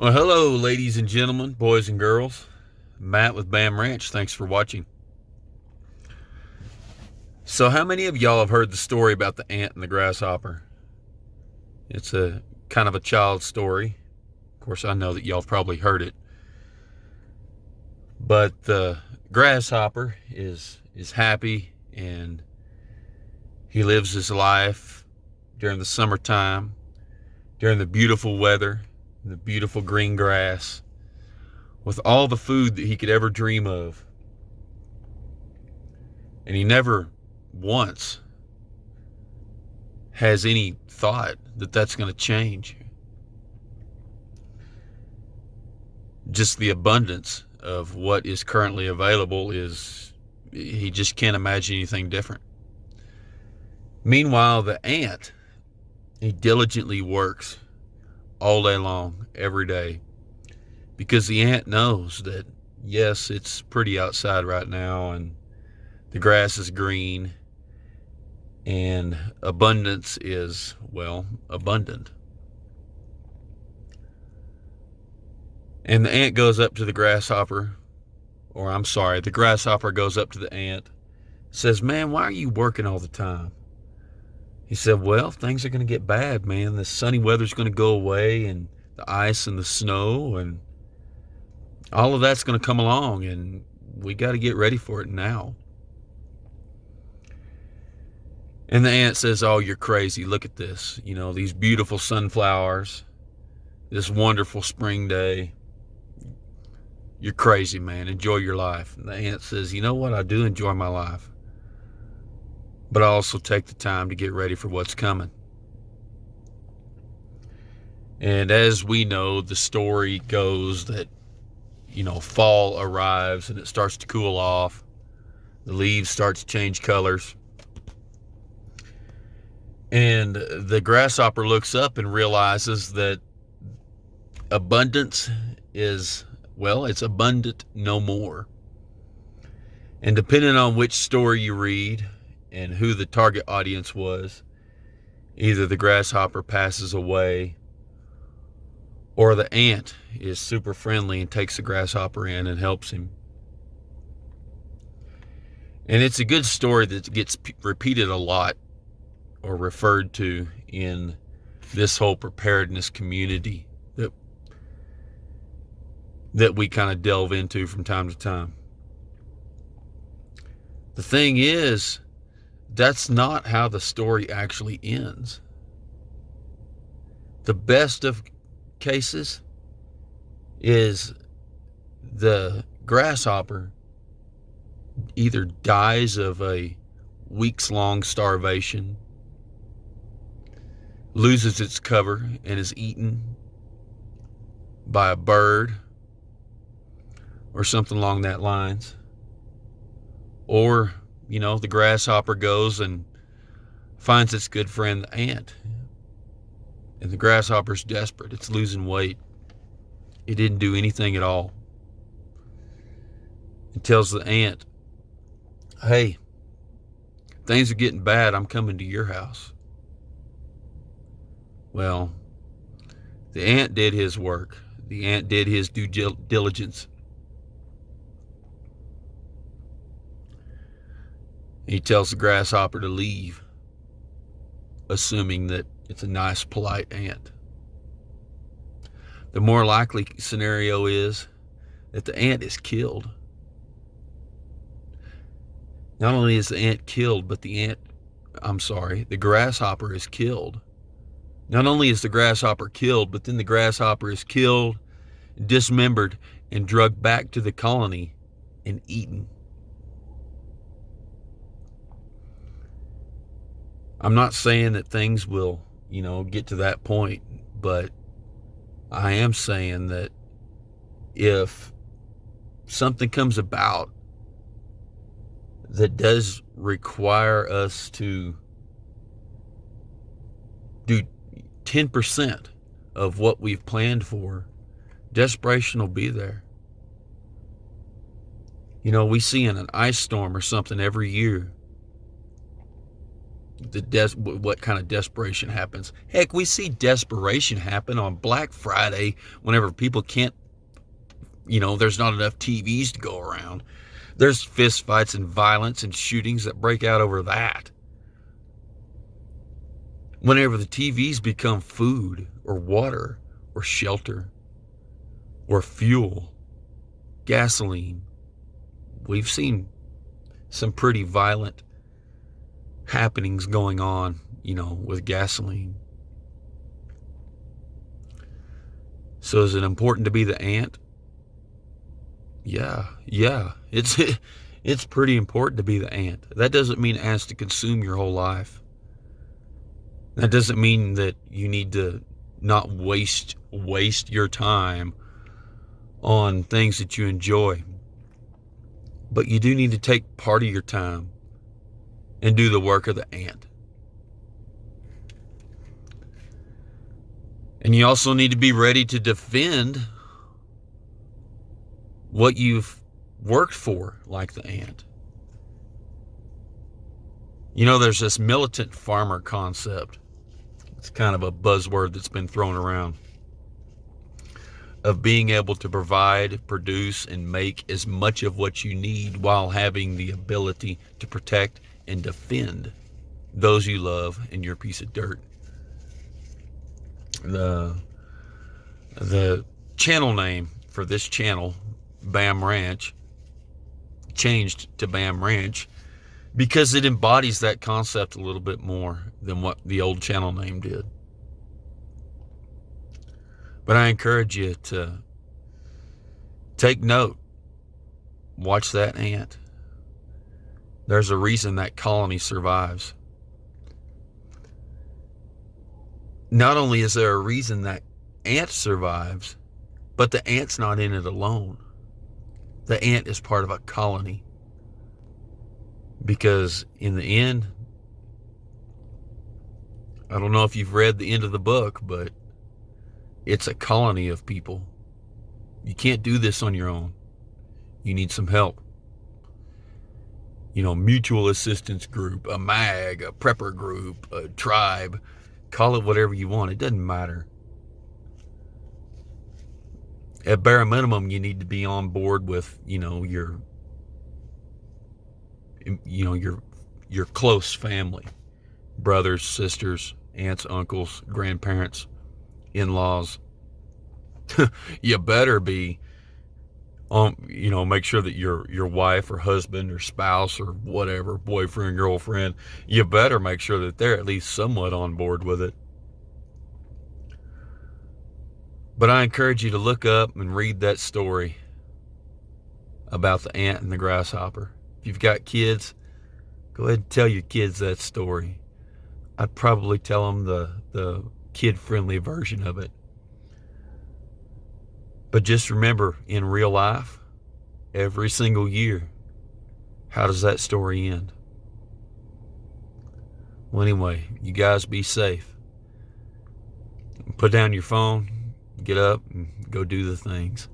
Well, hello, ladies and gentlemen, boys and girls. Matt with Bam Ranch. Thanks for watching. So, how many of y'all have heard the story about the ant and the grasshopper? It's a kind of a child story. Of course, I know that y'all have probably heard it. But the grasshopper is happy, and he lives his life during the summertime, during the beautiful weather, the beautiful green grass, with all the food that he could ever dream of. And he never once has any thought that that's going to change. Just the abundance of what is currently available he just can't imagine anything different. Meanwhile, the ant, he diligently works all day long, every day, because the ant knows that, yes, it's pretty outside right now, and the grass is green, and abundance is, well, abundant. And the ant goes up to the grasshopper, the grasshopper goes up to the ant, says, "Man, why are you working all the time?" He said, "Well, things are going to get bad, man. The sunny weather's going to go away, and the ice and the snow, and all of that's going to come along, and we got to get ready for it now." And the ant says, "Oh, you're crazy. Look at this. These beautiful sunflowers, this wonderful spring day. You're crazy, man. Enjoy your life." And the ant says, "You know what? I do enjoy my life, but I also take the time to get ready for what's coming." And as we know, the story goes that, fall arrives and it starts to cool off. The leaves start to change colors. And the grasshopper looks up and realizes that abundance is, well, it's abundant no more. And depending on which story you read and who the target audience was, either the grasshopper passes away or the ant is super friendly and takes the grasshopper in and helps him. And it's a good story that gets repeated a lot or referred to in this whole preparedness community that we kind of delve into from time to time. The thing is, that's not how the story actually ends. The best of cases is the grasshopper either dies of a weeks-long starvation, loses its cover, and is eaten by a bird or something along that lines. Or, the grasshopper goes and finds its good friend, the ant. And the grasshopper's desperate. It's losing weight. It didn't do anything at all. It tells the ant, "Hey, things are getting bad. I'm coming to your house." Well, the ant did his work. The ant did his due diligence. He tells the grasshopper to leave, assuming that it's a nice, polite ant. The more likely scenario is that the ant is killed. Not only is the ant killed, but the grasshopper is killed. Not only is the grasshopper killed, but then the grasshopper is killed, dismembered, and dragged back to the colony and eaten. I'm not saying that things will, get to that point, but I am saying that if something comes about that does require us to do 10% of what we've planned for, desperation will be there. We see in an ice storm or something every year, what kind of desperation happens. Heck, we see desperation happen on Black Friday whenever people can't, there's not enough TVs to go around. There's fist fights and violence and shootings that break out over that. Whenever the TVs become food or water or shelter or fuel, gasoline, we've seen some pretty violent happenings going on, with gasoline. So is it important to be the ant? Yeah. It's pretty important to be the ant. That doesn't mean it has to consume your whole life. That doesn't mean that you need to not waste your time on things that you enjoy. But you do need to take part of your time and do the work of the ant. And you also need to be ready to defend what you've worked for, like the ant. There's this militant farmer concept. It's kind of a buzzword that's been thrown around, of being able to provide, produce, and make as much of what you need while having the ability to protect and defend those you love and your piece of dirt. The channel name for this channel, Bam Ranch, changed to Bam Ranch because it embodies that concept a little bit more than what the old channel name did. But I encourage you to take note. Watch that ant. There's a reason that colony survives. Not only is there a reason that ant survives, but the ant's not in it alone. The ant is part of a colony. Because in the end, I don't know if you've read the end of the book, but it's a colony of people. You can't do this on your own. You need some help. Mutual assistance group, a MAG, a prepper group, a tribe. Call it whatever you want. It doesn't matter. At bare minimum, you need to be on board with, your close family, brothers, sisters, aunts, uncles, grandparents, in-laws. You better be make sure that your wife or husband or spouse or whatever, boyfriend, girlfriend, you better make sure that they're at least somewhat on board with it. But I encourage you to look up and read that story about the ant and the grasshopper. If you've got kids, go ahead and tell your kids that story. I'd probably tell them the kid-friendly version of it. But just remember, in real life, every single year, how does that story end? Well, anyway, you guys be safe. Put down your phone, get up, and go do the things.